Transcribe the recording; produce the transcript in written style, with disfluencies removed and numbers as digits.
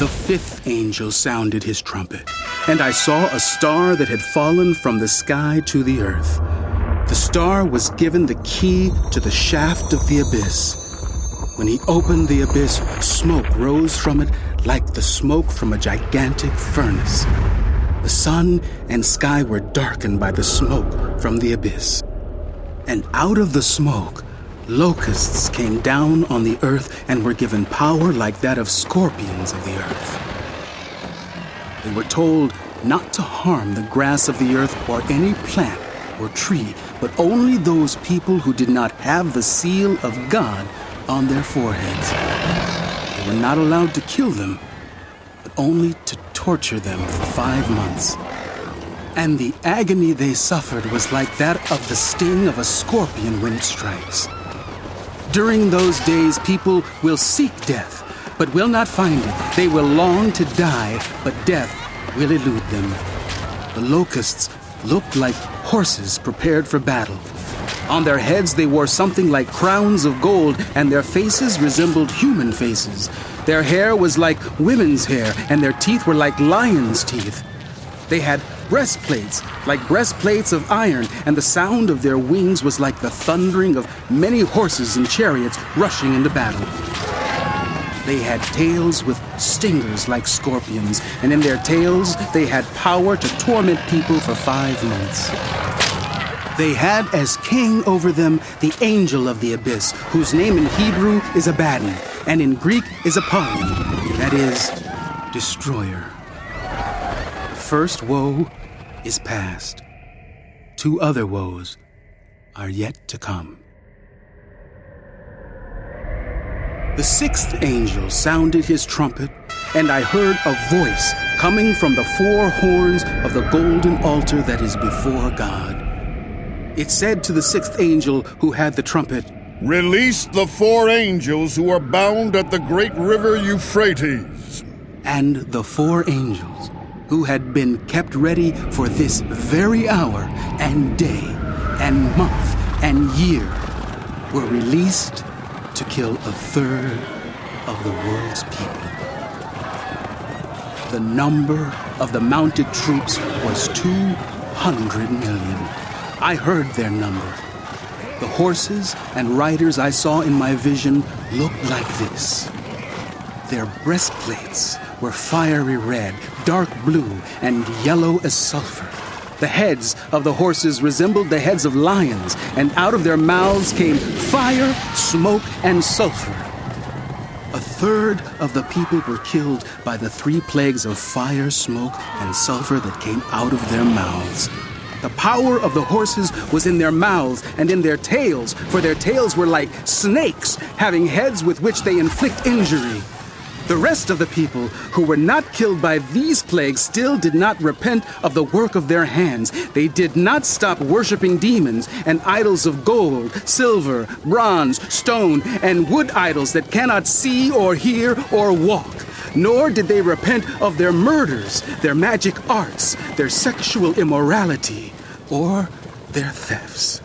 The fifth angel sounded his trumpet, and I saw a star that had fallen from the sky to the earth. The star was given the key to the shaft of the abyss. When he opened the abyss, smoke rose from it like the smoke from a gigantic furnace. The sun and sky were darkened by the smoke from the abyss. And out of the smoke, locusts came down on the earth and were given power like that of scorpions of the earth. They were told not to harm the grass of the earth or any plant or tree, but only those people who did not have the seal of God on their foreheads. They were not allowed to kill them, but only to torture them for 5 months. And the agony they suffered was like that of the sting of a scorpion when it strikes. During those days, people will seek death, but will not find it. They will long to die, but death will elude them. The locusts looked like horses prepared for battle. On their heads they wore something like crowns of gold, and their faces resembled human faces. Their hair was like women's hair, and their teeth were like lions' teeth. They had breastplates, like breastplates of iron, and the sound of their wings was like the thundering of many horses and chariots rushing into battle. They had tails with stingers like scorpions, and in their tails they had power to torment people for 5 months. They had as king over them the angel of the abyss, whose name in Hebrew is Abaddon, and in Greek is Apollyon, that is, destroyer. The first woe is past. 2 other woes are yet to come. The sixth angel sounded his trumpet, and I heard a voice coming from the 4 horns of the golden altar that is before God. It said to the sixth angel who had the trumpet, "Release the 4 angels who are bound at the great river Euphrates." And the 4 angels who had been kept ready for this very hour and day and month and year were released to kill 1/3 of the world's people. The number of the mounted troops was 200 million. I heard their number. The horses and riders I saw in my vision looked like this. Their breastplates were fiery red, dark blue, and yellow as sulfur. The heads of the horses resembled the heads of lions, and out of their mouths came fire, smoke, and sulfur. 1/3 of the people were killed by the 3 plagues of fire, smoke, and sulfur that came out of their mouths. The power of the horses was in their mouths and in their tails, for their tails were like snakes, having heads with which they inflict injury. The rest of the people who were not killed by these plagues still did not repent of the work of their hands. They did not stop worshiping demons and idols of gold, silver, bronze, stone, and wood idols that cannot see or hear or walk. Nor did they repent of their murders, their magic arts, their sexual immorality, or their thefts.